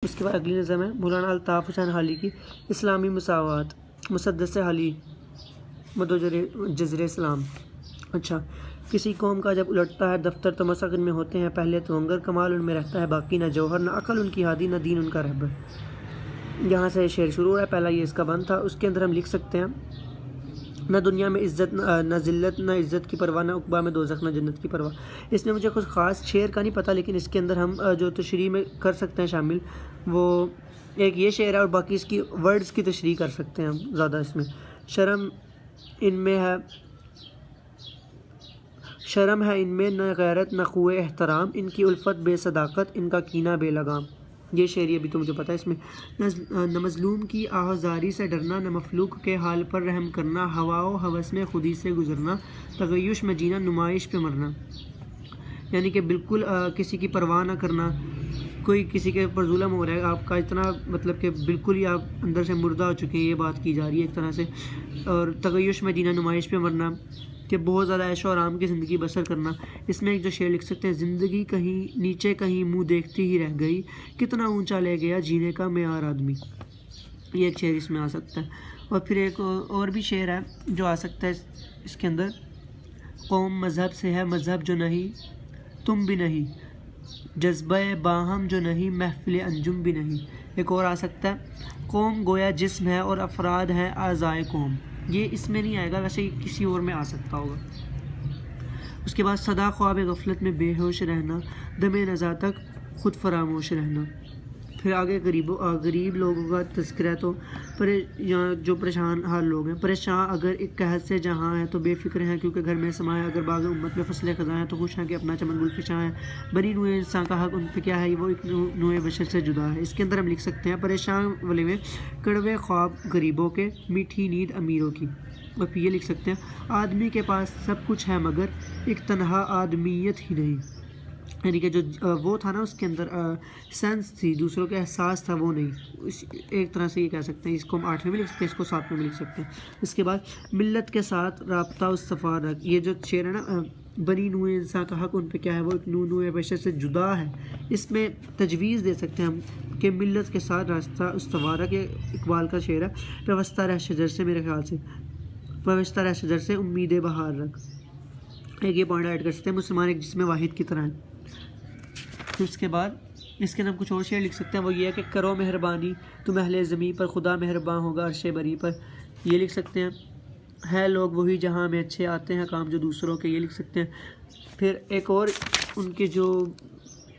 اس کے بعد اگلی نظم ہے مولانا الطاف حسین حالی کی اسلامی مساوات مسدس حالی جزر اسلام۔ اچھا، کسی قوم کا جب الٹتا ہے دفتر تو مسخ ان میں ہوتے ہیں پہلے تو انگر، کمال ان میں رہتا ہے باقی نہ جوہر، نہ عقل ان کی ہادی، نہ دین ان کا رہبر۔ یہاں سے شعر شروع ہے، پہلا یہ اس کا بند تھا۔ اس کے اندر ہم لکھ سکتے ہیں نہ دنیا میں عزت نہ ذلت، نہ عزت کی پرواہ، نہ عقبہ میں دوزخ، نہ جنت کی پرواہ۔ اس میں مجھے کچھ خاص شعر کا نہیں پتہ، لیکن اس کے اندر ہم جو تشریح میں کر سکتے ہیں شامل وہ ایک یہ شعر ہے، اور باقی اس کی ورڈز کی تشریح کر سکتے ہیں ہم زیادہ۔ اس میں شرم ہے ان میں نہ غیرت نہ خوئے احترام، ان کی الفت بے صداقت ان کا کینہ بے لگام۔ یہ شعر ابھی تو مجھے پتہ ہے۔ اس میں نہ مظلوم کی آہوازاری سے ڈرنا، نہ مخلوق کے حال پر رحم کرنا، ہوا و ہوس میں خودی سے گزرنا، تغیش میں جینا نمائش پہ مرنا۔ یعنی کہ بالکل کسی کی پرواہ نہ کرنا، کوئی کسی کے اوپر ظلم ہو رہا ہے آپ کا اتنا مطلب کہ بالکل ہی آپ اندر سے مردہ ہو چکے ہیں، یہ بات کی جا رہی ہے ایک طرح سے۔ اور تغیش میں جینا نمائش پہ مرنا، کہ بہت زیادہ عیش و آرام کی زندگی بسر کرنا۔ اس میں ایک جو شعر لکھ سکتے ہیں زندگی کہیں نیچے کہیں منہ دیکھتی ہی رہ گئی، کتنا اونچا لے گیا جینے کا معیار آدمی۔ یہ ایک شعر اس میں آ سکتا ہے۔ اور پھر ایک اور بھی شعر ہے جو آ سکتا ہے اس کے اندر، قوم مذہب سے ہے مذہب جو نہیں تم بھی نہیں، جذبہ باہم جو نہیں محفل انجم بھی نہیں۔ ایک اور آ سکتا ہے قوم گویا جسم ہے اور افراد ہیں اعضائے قوم۔ یہ اس میں نہیں آئے گا، ویسے ہی کسی اور میں آ سکتا ہوگا۔ اس کے بعد صدا خواب غفلت میں بے ہوش رہنا، دم نزا تک خود فراموش رہنا۔ پھر آگے غریب لوگوں کا تذکرہ، تو جو پریشان حال لوگ ہیں، پریشان اگر ایک قحط سے جہاں ہیں تو بے فکر ہیں کیونکہ گھر میں سمایا، اگر باغ امت میں فصل خزاں ہیں تو خوش ہیں کہ اپنا چمن گل فشاں ہے، بنی نوع انسان کا حق ان پہ کیا ہے وہ ایک نوع بشر سے جدا ہے۔ اس کے اندر ہم لکھ سکتے ہیں پریشان والے میں کڑوے خواب غریبوں کے، میٹھی نیند امیروں کی۔ اور پھر یہ لکھ سکتے ہیں آدمی کے پاس سب کچھ ہے مگر ایک تنہا آدمیت ہی نہیں۔ یعنی کہ جو وہ تھا نا اس کے اندر سینس تھی، دوسروں کے احساس تھا، وہ نہیں۔ ایک طرح سے یہ کہہ سکتے ہیں، اس کو ہم 8ویں میں لکھ سکتے ہیں، اس کو 7ویں میں لکھ سکتے ہیں۔ اس کے بعد ملت کے ساتھ رابطہ استفاد رکھ، یہ جو شعر ہے نا بنی نوع انسان کا حق ان پہ کیا ہے وہ ایک نوع بشر سے جدا ہے، اس میں تجویز دے سکتے ہیں ہم کہ ملت کے ساتھ راستہ استوار رکھ۔ یہ اقبال کا شعر ہے، پیوستہ رہ شجر سے، میرے خیال سے پیوستہ رہ شجر سے امید بہار رکھ۔ ایک یہ پوائنٹ ایڈ کر سکتے ہیں مسلمان ایک جسم واحد کی طرح ہے۔ پھر اس کے بعد اس کے اندر ہم کچھ اور شعر لکھ سکتے ہیں، وہ یہ ہے کہ کرو مہربانی تم اہل زمیں پر، خدا مہربان ہوگا عرش بری پر۔ یہ لکھ سکتے ہیں ہے لوگ وہی جہاں میں اچھے آتے ہیں کام جو دوسروں کے، یہ لکھ سکتے ہیں۔ پھر ایک اور ان کے جو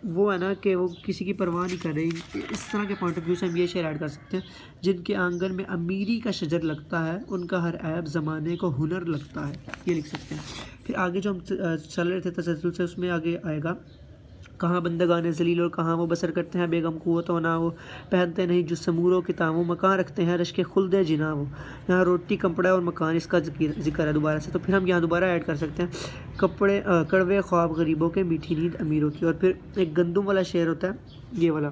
وہ ہے نا کہ وہ کسی کی پرواہ نہیں کر رہی، اس طرح کے پوائنٹ آف ویو سے ہم یہ شعر ایڈ کر سکتے ہیں جن کے آنگن میں امیری کا شجر لگتا ہے ان کا ہر عیب زمانے کو ہنر لگتا ہے، یہ لکھ سکتے ہیں۔ پھر آگے جو ہم چل رہے تھے تسلسل سے، اس میں آگے آئے گا کہاں بندگان ذلیل اور کہاں وہ بسر کرتے ہیں بیگم قوت و نہ وہ پہنتے نہیں جو سمور و کتاب و مکان رکھتے ہیں رشک خلد جنا وہ، یہاں روٹی کپڑا اور مکان اس کا ذکر ہے دوبارہ سے، تو پھر ہم یہاں دوبارہ ایڈ کر سکتے ہیں کڑوے خواب غریبوں کے، میٹھی نیند امیروں کی۔ اور پھر ایک گندم والا شعر ہوتا ہے، یہ والا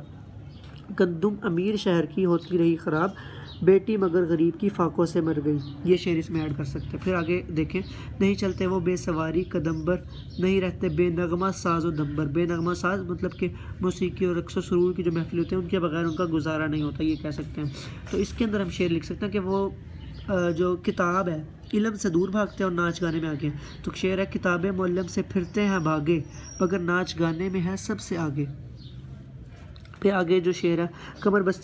گندم امیر شہر کی ہوتی رہی خراب، بیٹی مگر غریب کی فاقوں سے مر گئی، یہ شعر اس میں ایڈ کر سکتے ہیں۔ پھر آگے دیکھیں نہیں چلتے وہ بے سواری قدمبر، نہیں رہتے بے نغمہ ساز و دمبر۔ بے نغمہ ساز مطلب کہ موسیقی اور رقص و سرور کی جو محفل ہوتے ہیں ان کے بغیر ان کا گزارا نہیں ہوتا، یہ کہہ سکتے ہیں۔ تو اس کے اندر ہم شعر لکھ سکتے ہیں کہ وہ جو کتاب ہے علم سے دور بھاگتے ہیں اور ناچ گانے میں آگے، تو شعر ہے کتابیں معلم سے پھرتے ہیں بھاگے مگر ناچ گانے میں ہے سب سے آگے۔ پھر آگے جو شعر ہے کمر بستہ